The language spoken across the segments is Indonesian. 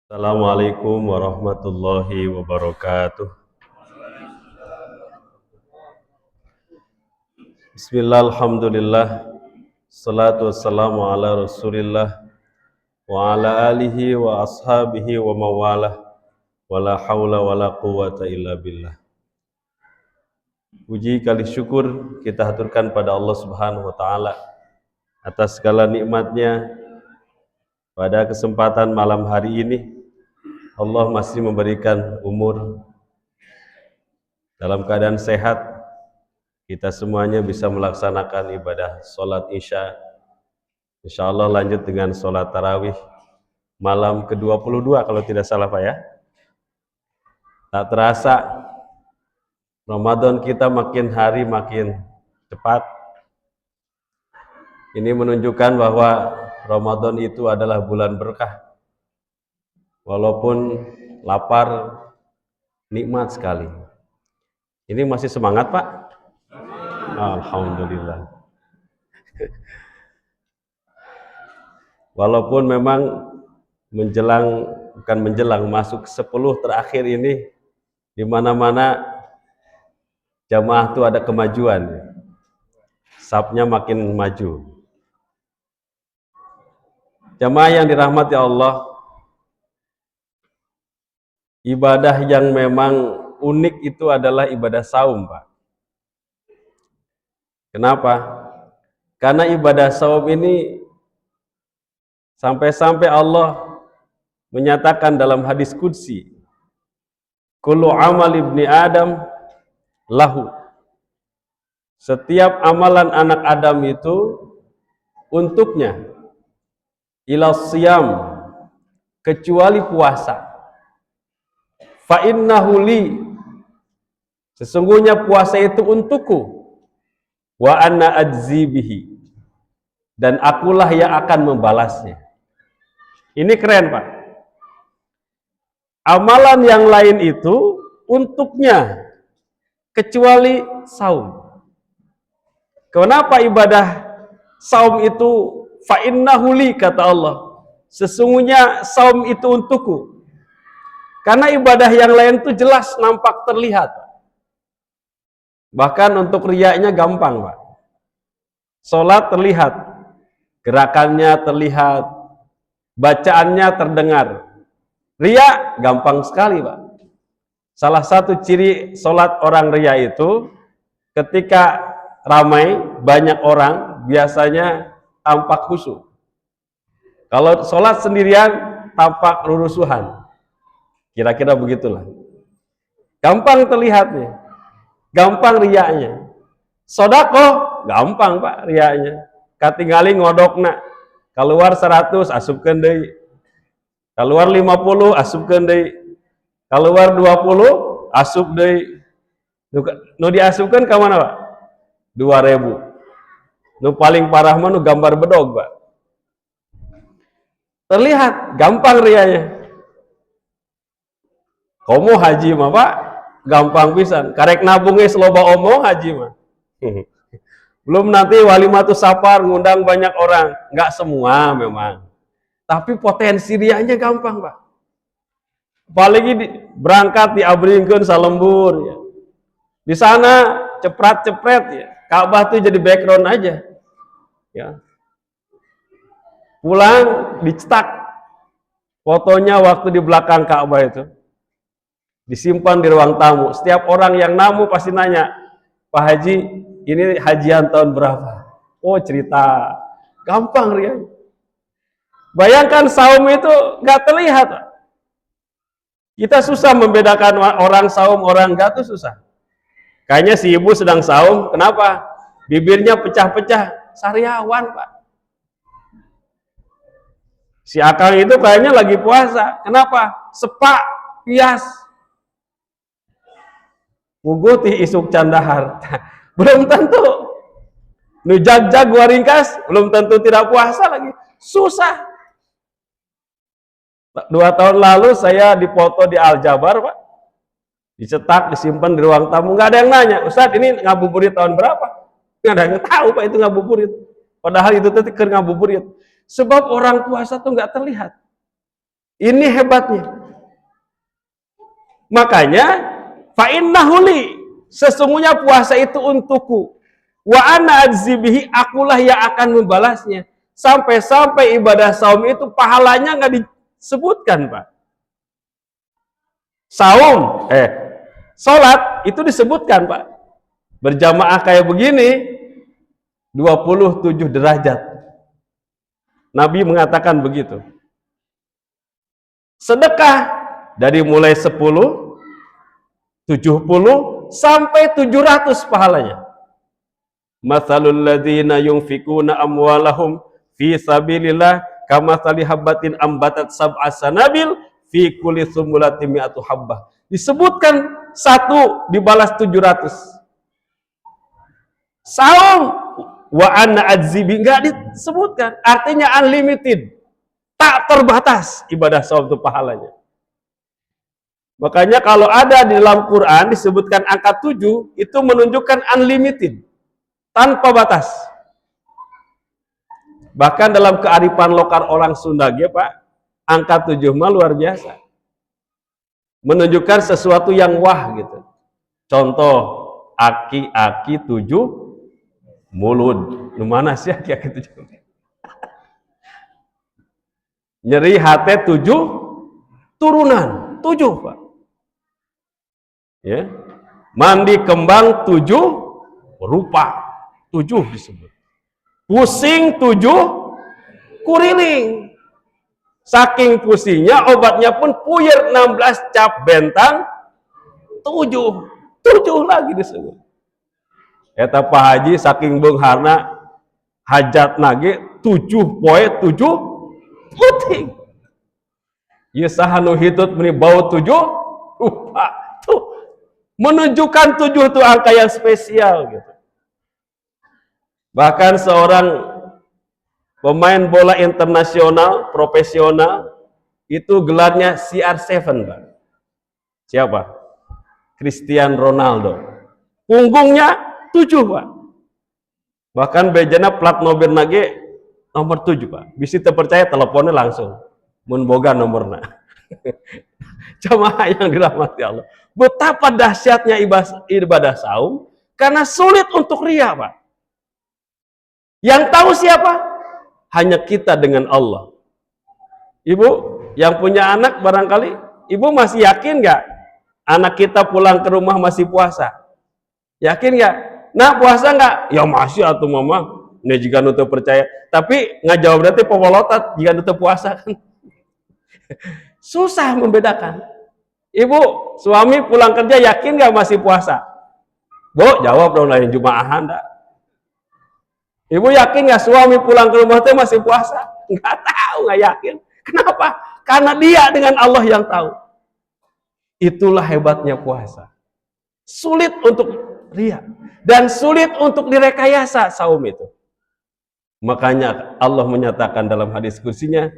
Assalamualaikum warahmatullahi wabarakatuh. Bismillah, alhamdulillah, salatu wassalamu ala rasulillah wa ala alihi wa ashabihi wa mawalah wa la hawla wa la quwata illa billah. Puji kali syukur kita haturkan pada Allah subhanahu wa ta'ala atas segala nikmatnya. Pada kesempatan malam hari ini Allah masih memberikan umur dalam keadaan sehat, kita semuanya bisa melaksanakan ibadah sholat isya. Insya Allah lanjut dengan sholat tarawih malam ke-22 kalau tidak salah Pak ya. Tak terasa Ramadan kita makin hari makin cepat. Ini menunjukkan bahwa Ramadan itu adalah bulan berkah. Walaupun lapar, nikmat sekali. Ini masih semangat Pak? Alhamdulillah. Walaupun memang bukan menjelang, masuk 10 terakhir ini, di mana-mana jamaah itu ada kemajuan. Safnya makin maju. Jamaah yang dirahmati Allah, ibadah yang memang unik itu adalah ibadah saum, Pak. Kenapa? Karena ibadah saum ini sampai-sampai Allah menyatakan dalam hadis qudsi, kullu amal ibni Adam lahu. Setiap amalan anak Adam itu untuknya, ila siyam, kecuali puasa. Fa innahu li, sesungguhnya puasa itu untukku, wa anna ajzi bihi, dan akulah yang akan membalasnya. Ini keren Pak. Amalan yang lain itu untuknya, kecuali saum. Kenapa ibadah saum itu fa innahu li, kata Allah, sesungguhnya saum itu untukku? Karena ibadah yang lain itu jelas nampak terlihat. Bahkan untuk riyanya gampang Pak. Sholat terlihat, gerakannya terlihat, bacaannya terdengar. Riya gampang sekali Pak. Salah satu ciri sholat orang riya itu, ketika ramai banyak orang biasanya tampak khusyuk. Kalau sholat sendirian tampak rurusuhan. Kira-kira begitulah. Gampang terlihatnya, gampang riyanya. Sodako gampang Pak riyanya. Katingali ngodokna, keluar 100 asupkeun deui. Keluar 50 asupkeun deui. Keluar 20 asup deui. Nu diasupkeun ka mana Pak? 2000. Nu paling parah mah nu gambar bedog Pak. Terlihat gampang riyanya. Komo haji mah Pak, gampang pisan. Karek nabungnya seloba omong haji mah. Belum nanti walimatus safar ngundang banyak orang, nggak semua memang. Tapi potensi rianya gampang Pak. Apalagi berangkat diabringkeun salembur ya. Di sana cepret-cepret ya. Ka'bah tuh jadi background aja. Ya. Pulang dicetak fotonya waktu di belakang Ka'bah itu. Disimpan di ruang tamu. Setiap orang yang namu pasti nanya, Pak Haji, ini hajian tahun berapa? Oh cerita, gampang Rian. Bayangkan saum itu nggak terlihat. Kita susah membedakan orang saum, orang nggak tuh susah. Kayaknya si ibu sedang saum, kenapa? Bibirnya pecah-pecah, sariawan Pak. Si akang itu kayaknya lagi puasa, kenapa? Sepak, pias. Muguti isuk candahar. Belum tentu. Nu jag-jag waringkas, belum tentu tidak puasa lagi. Susah. 2 tahun lalu saya dipoto di Al-Jabar Pak. Dicetak, disimpan di ruang tamu. Nggak ada yang nanya, Ustadz ini ngabuburit tahun berapa? Nggak ada yang tahu Pak itu ngabuburit. Padahal itu tadi ngabuburit. Sebab orang puasa tuh nggak terlihat. Ini hebatnya. Makanya fa innahu li, sesungguhnya puasa itu untukku. Wa ana adzibihi, akulah yang akan membalasnya. Sampai-sampai ibadah saum itu pahalanya nggak disebutkan, Pak. Saum, salat itu disebutkan, Pak. Berjamaah kayak begini 27 derajat. Nabi mengatakan begitu. Sedekah dari mulai 10, 70 sampai 700 pahalanya. Matsalul ladzina yunfikuna amwalahum fi sabilillah kamatsali habbatin ambatat sab'a sanabil fi kulli sumbulatin mi'atu habbah. Disebutkan satu dibalas 700. Saum wa anna adzibi enggak disebutkan, artinya unlimited, tak terbatas ibadah saum itu pahalanya. Makanya kalau ada di dalam Quran disebutkan angka 7, itu menunjukkan unlimited, tanpa batas. Bahkan dalam kearifan lokal orang Sunda, Pak, angka 7 mah luar biasa. Menunjukkan sesuatu yang wah gitu. Contoh, aki-aki 7 mulut. Mana sih aki-aki 7? Nyeri hati 7 turunan. 7, Pak. Ya. Mandi kembang 7 rupa. 7 disebut. Pusing 7 kuriling. Saking pusingnya obatnya pun puyer 16 cap bentang 7 lagi disebut. Eta Pak Haji saking beungharna hajat nage 7 poe 7 puting. Ieu saha nu hitut meni bau 7 rupa. Tuh menunjukkan 7 itu angka yang spesial gitu. Bahkan seorang pemain bola internasional profesional itu gelarnya CR7, Pak. Siapa? Cristiano Ronaldo. Punggungnya 7, Pak. Bahkan bejana plat nomor nage nomor 7, Pak. Bisa terpercaya teleponnya langsung. Mun boga nomorna. Jamaah yang dirahmati Allah. Betapa dahsyatnya ibadah saum karena sulit untuk ria, Pak. Yang tahu siapa? Hanya kita dengan Allah. Ibu yang punya anak barangkali, ibu masih yakin nggak anak kita pulang ke rumah masih puasa? Yakin nggak? Nah, puasa nggak? Ya masih atuh mama. Ini jika nutup percaya. Tapi nggak jawab berarti pewolotat jika nutup puasa kan. Susah membedakan. Ibu, suami pulang kerja yakin nggak masih puasa? Bu, jawab dong lain jumaahan dah. Ibu yakin nggak suami pulang ke rumah itu masih puasa? Nggak tahu, nggak yakin. Kenapa? Karena dia dengan Allah yang tahu. Itulah hebatnya puasa. Sulit untuk ria dan sulit untuk direkayasa saum itu. Makanya Allah menyatakan dalam hadis kursinya,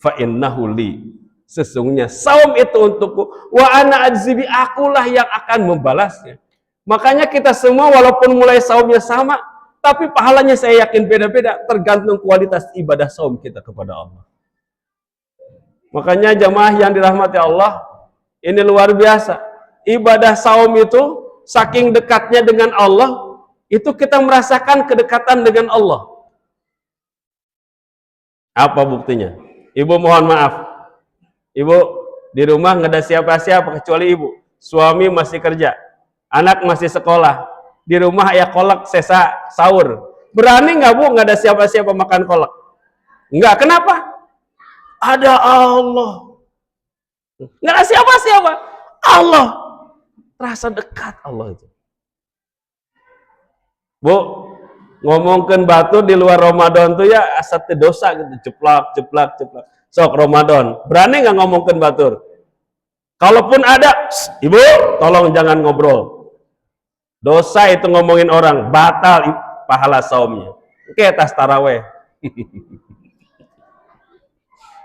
fa innahu li, sesungguhnya saum itu untukku, wa ana adzibi, akulah yang akan membalasnya. Makanya kita semua walaupun mulai saumnya sama, tapi pahalanya saya yakin beda-beda, tergantung kualitas ibadah saum kita kepada Allah. Makanya jamaah yang dirahmati Allah, ini luar biasa. Ibadah saum itu saking dekatnya dengan Allah, itu kita merasakan kedekatan dengan Allah. Apa buktinya? Ibu mohon maaf. Ibu di rumah nggak ada siapa-siapa kecuali ibu. Suami masih kerja, anak masih sekolah. Di rumah ya kolak sesa sahur. Berani nggak Bu nggak ada siapa-siapa makan kolak? Nggak. Kenapa? Ada Allah. Nggak ada siapa-siapa. Allah. Rasa dekat Allah itu. Bu, ngomongkan batu di luar Ramadan tuh ya asat dosa gitu, ceplak. Sok Ramadan, berani nggak ngomongkan batur? Kalaupun ada, ibu, tolong jangan ngobrol. Dosa itu ngomongin orang, batal pahala saumnya. Oke, tas taraweh.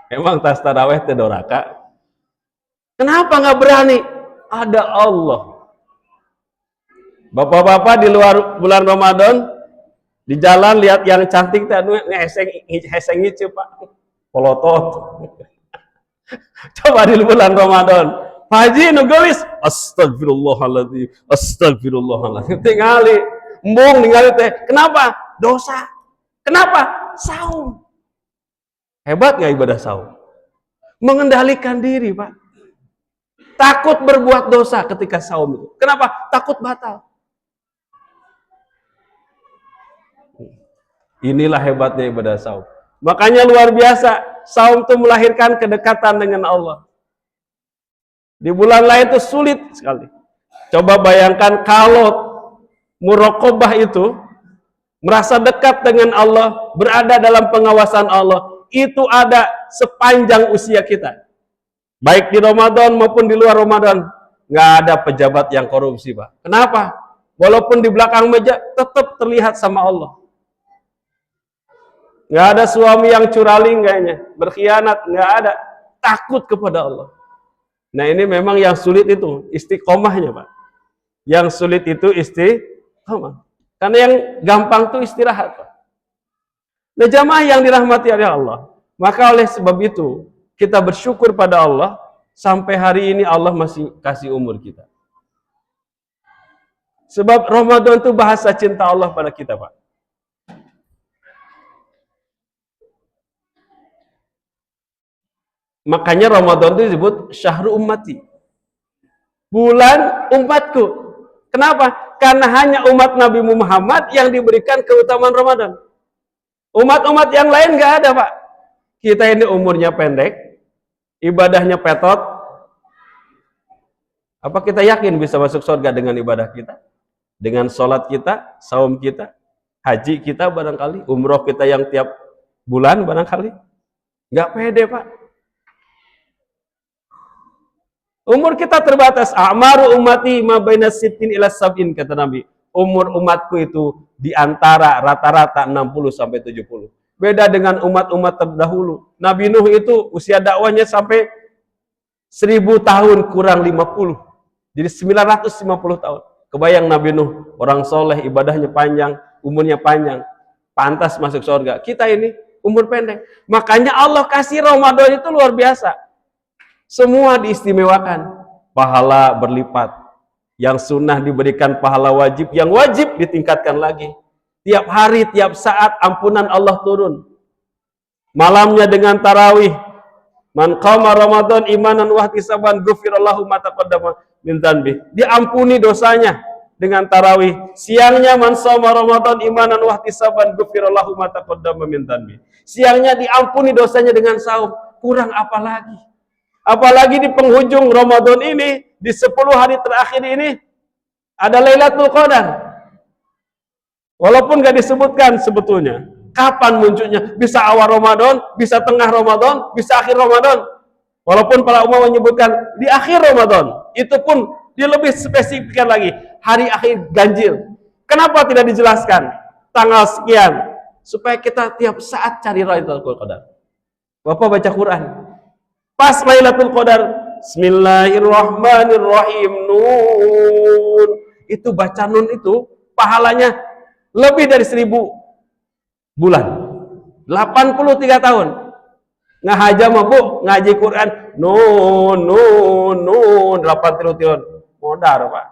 Emang tas taraweh itu doraka? Kenapa nggak berani? Ada Allah. Bapak-bapak di luar bulan Ramadan, di jalan lihat yang cantik tadi heseng Pak, polotot. Coba di bulan Ramadan. Haji nugelis astagfirullahaladzim, astagfirullahaladzim. Tingali, embung ningali teh. Kenapa? Dosa. Kenapa? Saum. Hebat nggak ibadah saum? Mengendalikan diri, Pak. Takut berbuat dosa ketika saum itu. Kenapa? Takut batal. Inilah hebatnya ibadah saum. Makanya luar biasa, saum itu melahirkan kedekatan dengan Allah. Di bulan lain itu sulit sekali. Coba bayangkan kalau muraqabah itu merasa dekat dengan Allah, berada dalam pengawasan Allah, itu ada sepanjang usia kita. Baik di Ramadan maupun di luar Ramadan, nggak ada pejabat yang korupsi, Pak. Kenapa? Walaupun di belakang meja tetap terlihat sama Allah. Nggak ada suami yang curaling kayaknya, berkhianat, nggak ada. Takut kepada Allah. Nah ini memang yang sulit itu, istiqomahnya, Pak. Yang sulit itu istiqomah. Karena yang gampang itu istirahat, Pak. Nah jamaah yang dirahmati oleh Allah, maka oleh sebab itu, kita bersyukur pada Allah, sampai hari ini Allah masih kasih umur kita. Sebab Ramadan itu bahasa cinta Allah pada kita, Pak. Makanya Ramadan itu disebut syahrul ummati, bulan umatku. Kenapa? Karena hanya umat Nabi Muhammad yang diberikan keutamaan Ramadan. Umat-umat yang lain nggak ada, Pak. Kita ini umurnya pendek, ibadahnya petot. Apa kita yakin bisa masuk surga dengan ibadah kita? Dengan sholat kita, saum kita, haji kita barangkali, umroh kita yang tiap bulan barangkali? Nggak pede, Pak. Umur kita terbatas. A'maru ummati ma baina sittin ila sab'in, kata Nabi. Umur umatku itu di antara rata-rata 60 sampai 70. Beda dengan umat-umat terdahulu. Nabi Nuh itu usia dakwahnya sampai 1000 tahun kurang 50. Jadi 950 tahun. Kebayang Nabi Nuh, orang soleh, ibadahnya panjang, umurnya panjang, pantas masuk surga. Kita ini umur pendek. Makanya Allah kasih Ramadan itu luar biasa. Semua diistimewakan, pahala berlipat. Yang sunnah diberikan pahala wajib, yang wajib ditingkatkan lagi. Tiap hari, tiap saat ampunan Allah turun. Malamnya dengan tarawih. Man qama Ramadan imanan wa ihtisaban ghufirallahu ma taqaddama min dzanbi. Diampuni dosanya dengan tarawih. Siangnya man shoma Ramadan imanan wa ihtisaban ghufirallahu ma taqaddama min dzanbi. Siangnya diampuni dosanya dengan saum. Kurang apa lagi? Apalagi di penghujung Ramadan ini, di 10 hari terakhir ini, ada Lailatul Qadar. Walaupun gak disebutkan sebetulnya. Kapan munculnya? Bisa awal Ramadan, bisa tengah Ramadan, bisa akhir Ramadan. Walaupun para ulama menyebutkan di akhir Ramadan. Itu pun dia lebih spesifikkan lagi. Hari akhir ganjil. Kenapa tidak dijelaskan? Tanggal sekian. Supaya kita tiap saat cari Lailatul Qadar. Bapak baca Quran. Pas Lailatul Qadar, Bismillahirrahmanirrahim, Nun. Itu baca Nun itu pahalanya lebih dari 1000 bulan. 83 tahun. Ngahaja mah Bu, ngaji Quran Nun, Nun, Nun 80 tahun. Modar, Pak.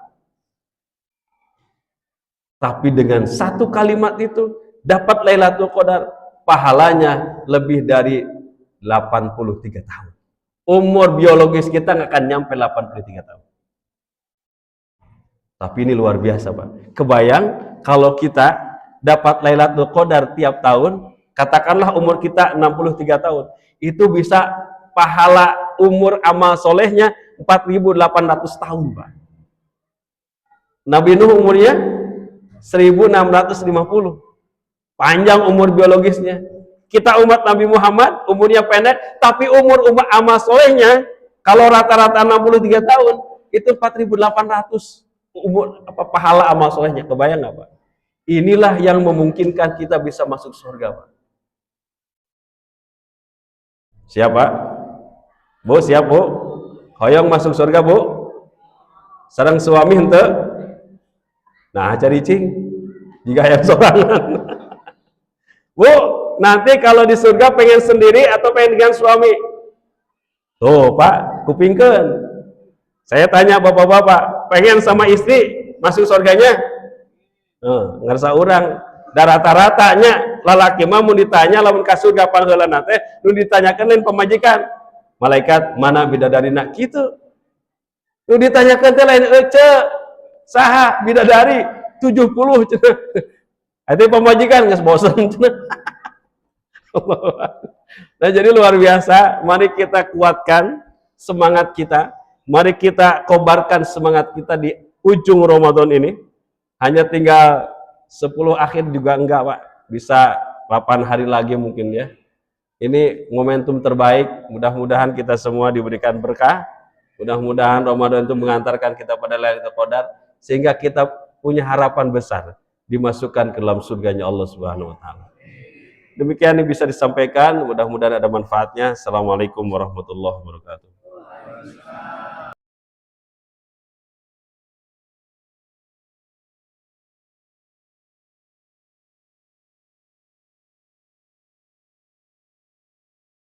Tapi dengan satu kalimat itu dapat Lailatul Qadar, pahalanya lebih dari 83 tahun. Umur biologis kita nggak akan nyampe 83 tahun. Tapi ini luar biasa, Pak. Kebayang kalau kita dapat Lailatul Qadar tiap tahun, katakanlah umur kita 63 tahun, itu bisa pahala umur amal solehnya 4.800 tahun, Pak. Nabi Nuh umurnya 1650. Panjang umur biologisnya. Kita umat Nabi Muhammad umurnya pendek, tapi umur umat amal solehnya kalau rata-rata 63 tahun itu 4.800 umur pahala amal solehnya. Kebayang nggak, Pak? Inilah yang memungkinkan kita bisa masuk surga, Pak. Siap, Pak? Bu, siap, Bu? Hoyong masuk surga, Bu? Sareng suami henteu? Nah, cari cing. Jika yang sorangan. Bu, nanti kalau di surga pengen sendiri atau pengen dengan suami? Tuh Pak, kupingkeun. Saya tanya bapak-bapak, pengen sama istri masuk surganya? Ngerasa orang. Da rata-ratanya lalaki mah mun ditanya lamun ka surga panheulana teh nu ditanyakeun lain pamajikan. Malaikat mana bidadarina kitu. Nu ditanyakeun teh lain saha bidadari 70 cenah. Atuh pamajikan geus bosen cenah. Nah, jadi luar biasa, mari kita kuatkan semangat kita, mari kita kobarkan semangat kita di ujung Ramadan ini. Hanya tinggal 10 akhir juga enggak Pak, bisa 8 hari lagi mungkin ya. Ini momentum terbaik, mudah-mudahan kita semua diberikan berkah, mudah-mudahan Ramadan itu mengantarkan kita pada Lailatul Qadar, sehingga kita punya harapan besar dimasukkan ke dalam surganya Allah Subhanahu wa Ta'ala. Demikian yang bisa disampaikan, mudah-mudahan ada manfaatnya. Assalamualaikum warahmatullahi wabarakatuh.